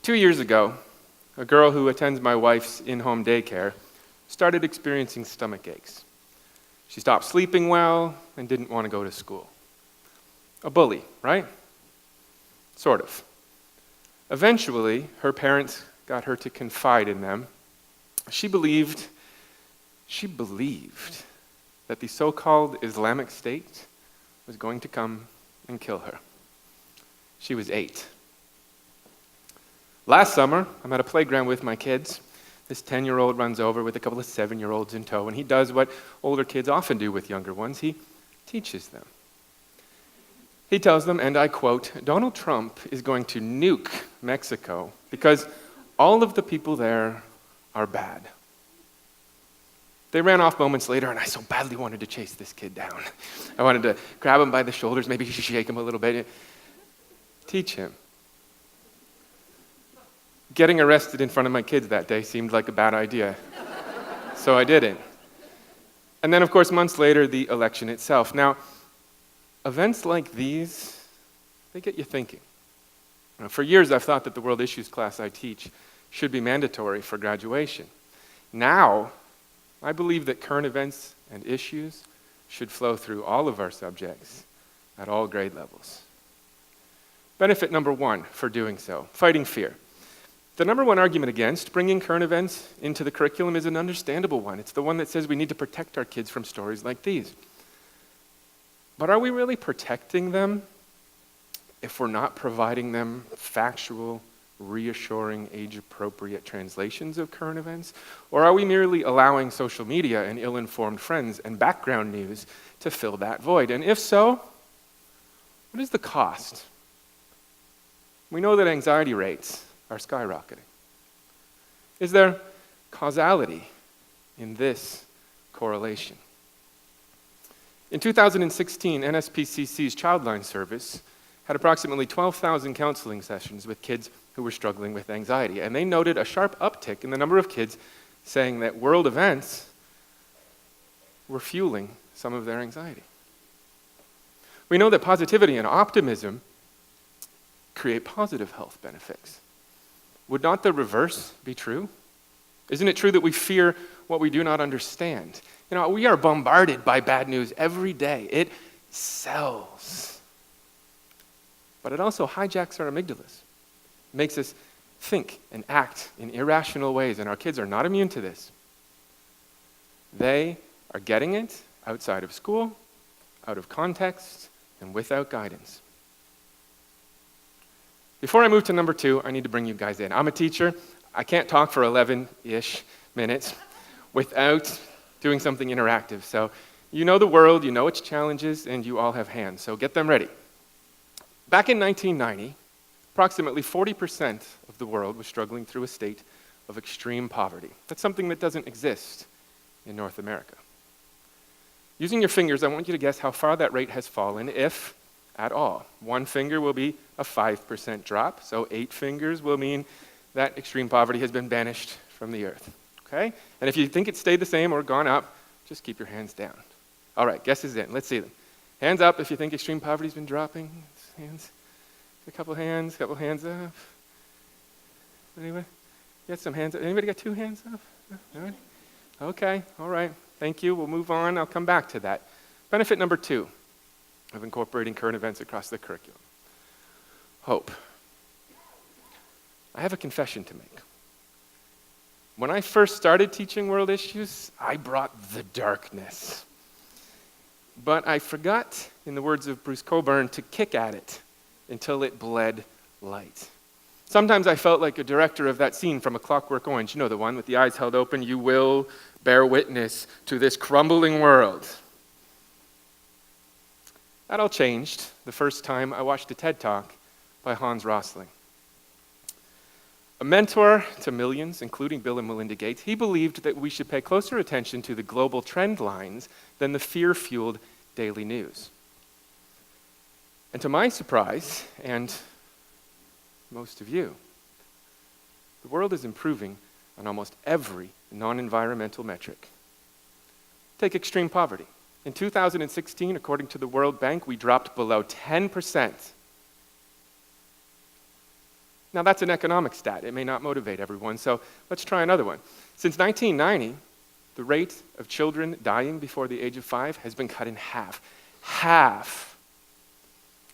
2 years ago, a girl who attends my wife's in-home daycare started experiencing stomach aches. She stopped sleeping well and didn't want to go to school. A bully, right? Sort of. Eventually, her parents got her to confide in them. She believed that the so-called Islamic State was going to come and kill her. She was 8. Last summer, I'm at a playground with my kids. This 10-year-old runs over with a couple of 7-year-olds in tow, and he does what older kids often do with younger ones. He teaches them. He tells them, and I quote, "Donald Trump is going to nuke Mexico because all of the people there are bad." They ran off moments later, and I so badly wanted to chase this kid down. I wanted to grab him by the shoulders, maybe shake him a little bit, teach him. Getting arrested in front of my kids that day seemed like a bad idea, so I didn't. And then, of course, months later, the election itself. Now, events like these, they get you thinking. For years, I've thought that the world issues class I teach should be mandatory for graduation. Now, I believe that current events and issues should flow through all of our subjects at all grade levels. Benefit number 1 for doing so, fighting fear. The number 1 argument against bringing current events into the curriculum is an understandable one. It's the one that says we need to protect our kids from stories like these. But are we really protecting them if we're not providing them factual, reassuring, age-appropriate translations of current events? Or are we merely allowing social media and ill-informed friends and background news to fill that void? And if so, what is the cost? We know that anxiety rates are skyrocketing. Is there causality in this correlation? In 2016, NSPCC's Childline Service had approximately 12,000 counseling sessions with kids who were struggling with anxiety, and they noted a sharp uptick in the number of kids saying that world events were fueling some of their anxiety. We know that positivity and optimism create positive health benefits. Would not the reverse be true? Isn't it true that we fear what we do not understand? We are bombarded by bad news every day. It sells. But it also hijacks our amygdalas. It makes us think and act in irrational ways, and our kids are not immune to this. They are getting it outside of school, out of context, and without guidance. Before I move to number 2, I need to bring you guys in. I'm a teacher. I can't talk for 11-ish minutes without doing something interactive. So you know the world, you know its challenges, and you all have hands, so get them ready. Back in 1990, approximately 40% of the world was struggling through a state of extreme poverty. That's something that doesn't exist in North America. Using your fingers, I want you to guess how far that rate has fallen, if at all. 1 finger will be a 5% drop, so 8 fingers will mean that extreme poverty has been banished from the earth, okay? And if you think it stayed the same or gone up, just keep your hands down. All right, guesses in, let's see them. Hands up if you think extreme poverty's been dropping. Hands, a couple hands up. Anyway, got some hands up. Anybody got 2 hands up? No? Okay, all right, thank you, we'll move on, I'll come back to that. Benefit number 2 of incorporating current events across the curriculum. Hope. I have a confession to make. When I first started teaching world issues, I brought the darkness. But I forgot, in the words of Bruce Cockburn, to kick at it until it bled light. Sometimes I felt like a director of that scene from A Clockwork Orange, the one with the eyes held open, you will bear witness to this crumbling world. That all changed the first time I watched a TED Talk by Hans Rosling. A mentor to millions, including Bill and Melinda Gates, he believed that we should pay closer attention to the global trend lines than the fear-fueled daily news. And to my surprise, and most of you, the world is improving on almost every non-environmental metric. Take extreme poverty. In 2016, according to the World Bank, we dropped below 10%. Now that's an economic stat. It may not motivate everyone, so let's try another one. Since 1990, the rate of children dying before the age of 5 has been cut in half. Half.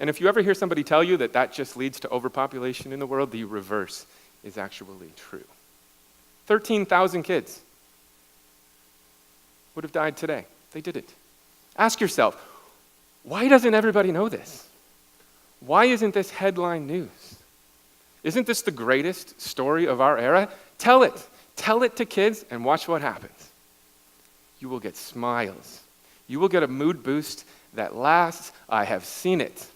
And if you ever hear somebody tell you that that just leads to overpopulation in the world, the reverse is actually true. 13,000 kids would have died today. They didn't. Ask yourself, why doesn't everybody know this? Why isn't this headline news? Isn't this the greatest story of our era? Tell it. Tell it to kids and watch what happens. You will get smiles. You will get a mood boost that lasts. I have seen it.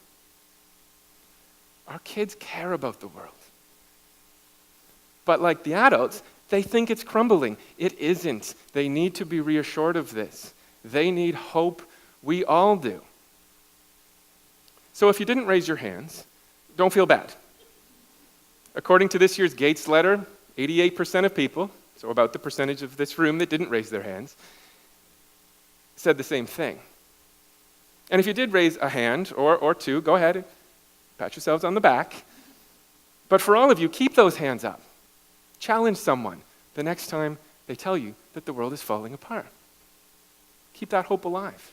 Our kids care about the world. But like the adults, they think it's crumbling. It isn't. They need to be reassured of this. They need hope. We all do. So if you didn't raise your hands, don't feel bad. According to this year's Gates letter, 88% of people, so about the percentage of this room that didn't raise their hands, said the same thing. And if you did raise a hand or two, go ahead and pat yourselves on the back. But for all of you, keep those hands up. Challenge someone the next time they tell you that the world is falling apart. Keep that hope alive.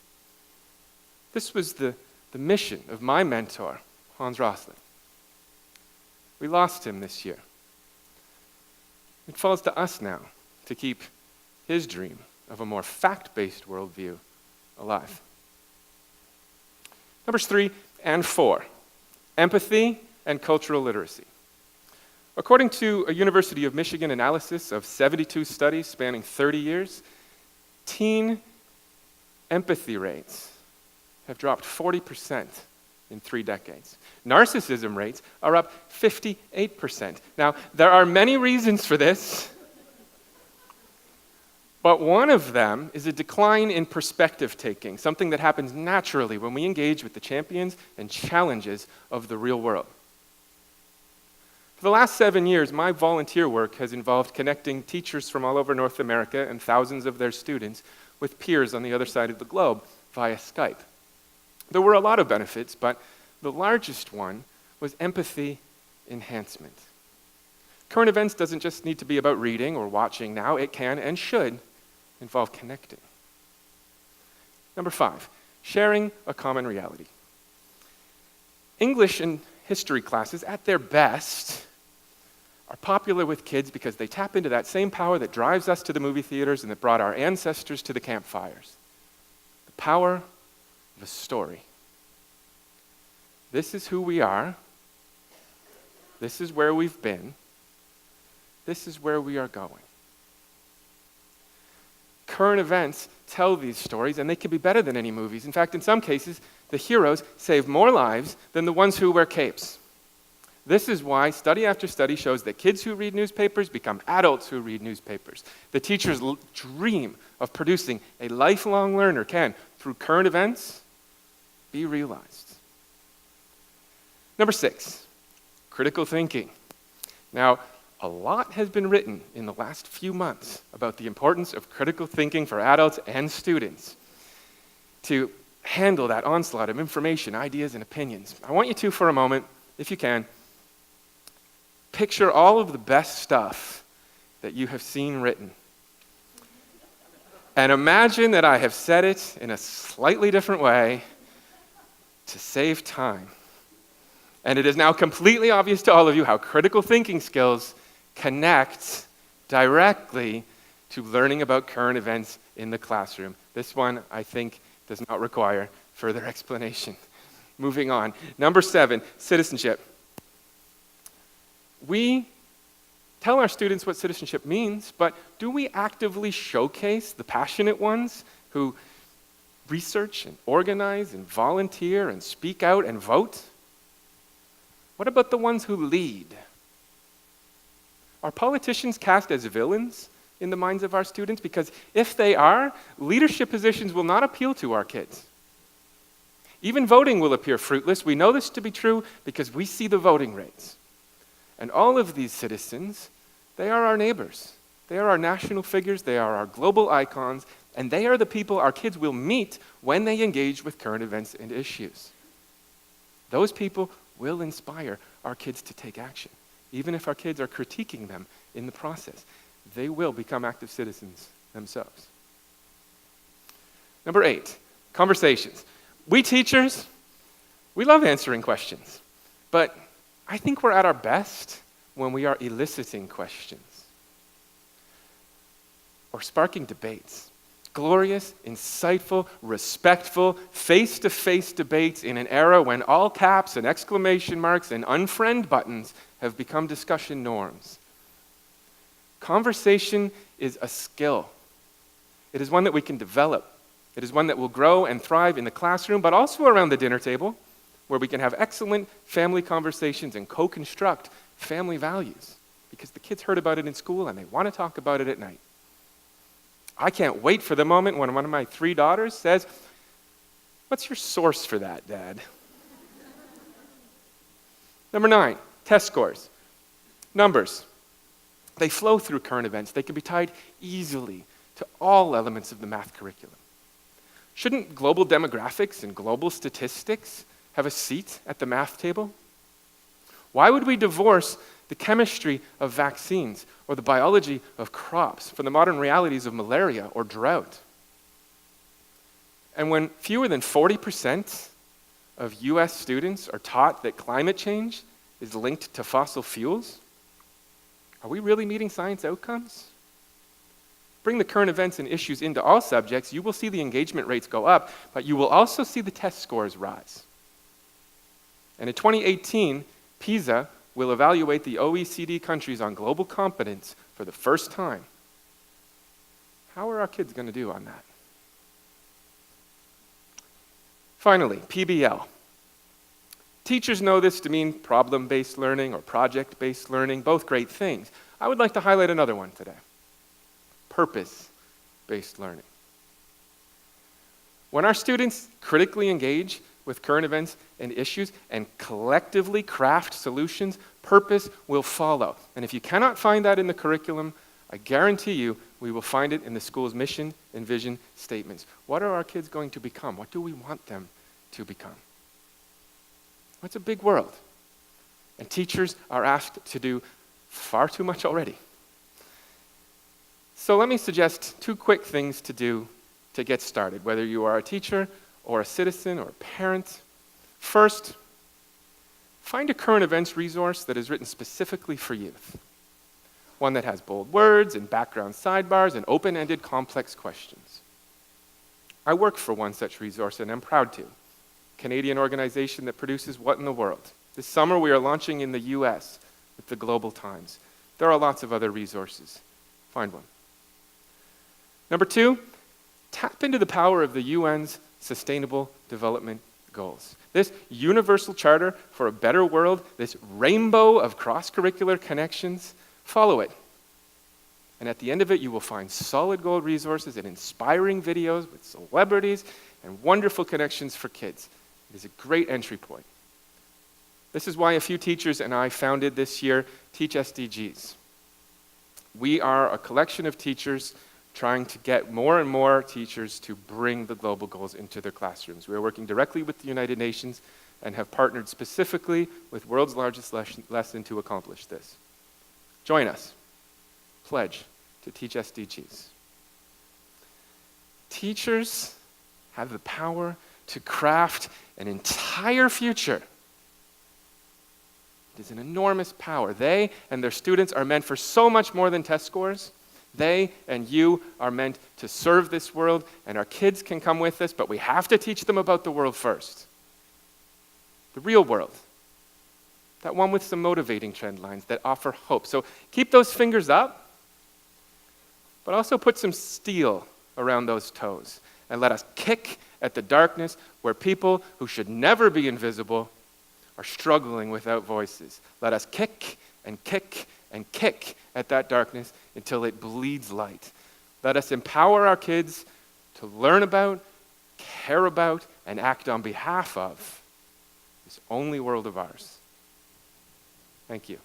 This was the mission of my mentor, Hans Rosling. We lost him this year. It falls to us now to keep his dream of a more fact-based worldview alive. Numbers 3 and 4, empathy and cultural literacy. According to a University of Michigan analysis of 72 studies spanning 30 years, teen empathy rates have dropped 40% in 3 decades. Narcissism rates are up 58%. Now, there are many reasons for this, but one of them is a decline in perspective taking, something that happens naturally when we engage with the champions and challenges of the real world. For the last 7 years, my volunteer work has involved connecting teachers from all over North America and thousands of their students with peers on the other side of the globe via Skype. There were a lot of benefits, but the largest one was empathy enhancement. Current events doesn't just need to be about reading or watching now. It can and should involve connecting. Number 5, sharing a common reality. English and history classes, at their best, are popular with kids because they tap into that same power that drives us to the movie theaters and that brought our ancestors to the campfires. The power of a story. This is who we are. This is where we've been. This is where we are going. Current events tell these stories, and they can be better than any movies. In fact, in some cases, the heroes save more lives than the ones who wear capes. This is why study after study shows that kids who read newspapers become adults who read newspapers. The teacher's dream of producing a lifelong learner can, through current events, be realized. Number 6, critical thinking. Now, a lot has been written in the last few months about the importance of critical thinking for adults and students to handle that onslaught of information, ideas, and opinions. I want you to, for a moment, if you can, picture all of the best stuff that you have seen written. And imagine that I have said it in a slightly different way to save time. And it is now completely obvious to all of you how critical thinking skills connect directly to learning about current events in the classroom. This one, I think, does not require further explanation. Moving on. Number 7, citizenship. We tell our students what citizenship means, but do we actively showcase the passionate ones who research and organize and volunteer and speak out and vote? What about the ones who lead? Are politicians cast as villains in the minds of our students? Because if they are, leadership positions will not appeal to our kids. Even voting will appear fruitless. We know this to be true because we see the voting rates. And all of these citizens, they are our neighbors. They are our national figures. They are our global icons. And they are the people our kids will meet when they engage with current events and issues. Those people will inspire our kids to take action. even if our kids are critiquing them in the process. They will become active citizens themselves. Number 8, conversations. We teachers, we love answering questions, but I think we're at our best when we are eliciting questions or sparking debates. Glorious, insightful, respectful, face-to-face debates in an era when all caps and exclamation marks and unfriend buttons have become discussion norms. Conversation is a skill. It is one that we can develop. It is one that will grow and thrive in the classroom, but also around the dinner table, where we can have excellent family conversations and co-construct family values, because the kids heard about it in school and they want to talk about it at night. I can't wait for the moment when one of my 3 daughters says, "What's your source for that, Dad?" Number 9, test scores. Numbers. They flow through current events. They can be tied easily to all elements of the math curriculum. Shouldn't global demographics and global statistics have a seat at the math table? Why would we divorce the chemistry of vaccines or the biology of crops from the modern realities of malaria or drought? And when fewer than 40% of US students are taught that climate change is linked to fossil fuels, are we really meeting science outcomes? Bring the current events and issues into all subjects, you will see the engagement rates go up, but you will also see the test scores rise. And in 2018, PISA will evaluate the OECD countries on global competence for the first time. How are our kids going to do on that? Finally, PBL. Teachers know this to mean problem-based learning or project-based learning, both great things. I would like to highlight another one today. Purpose-based learning. When our students critically engage with current events and issues and collectively craft solutions, purpose will follow. And if you cannot find that in the curriculum, I guarantee you we will find it in the school's mission and vision statements. What are our kids going to become? What do we want them to become? It's a big world. And teachers are asked to do far too much already. So let me suggest 2 quick things to do to get started, whether you are a teacher or a citizen or a parent. First, find a current events resource that is written specifically for youth. One that has bold words and background sidebars and open-ended complex questions. I work for one such resource and I'm proud to. Canadian organization that produces What in the World. This summer we are launching in the US with the Global Times. There are lots of other resources. Find one. Number 2, tap into the power of the UN's Sustainable Development Goals. This universal charter for a better world, this rainbow of cross-curricular connections, follow it. And at the end of it, you will find solid gold resources and inspiring videos with celebrities and wonderful connections for kids. It is a great entry point. This is why a few teachers and I founded this year Teach SDGs. We are a collection of teachers trying to get more and more teachers to bring the global goals into their classrooms. We are working directly with the United Nations and have partnered specifically with World's Largest Lesson to accomplish this. Join us. Pledge to Teach SDGs. Teachers have the power to craft an entire future. It is an enormous power. They and their students are meant for so much more than test scores. They and you are meant to serve this world, and our kids can come with us, but we have to teach them about the world first. The real world. That one with some motivating trend lines that offer hope. So keep those fingers up, but also put some steel around those toes, and let us kick at the darkness where people who should never be invisible are struggling without voices. Let us kick and kick and kick at that darkness until it bleeds light. Let us empower our kids to learn about, care about, and act on behalf of this only world of ours. Thank you.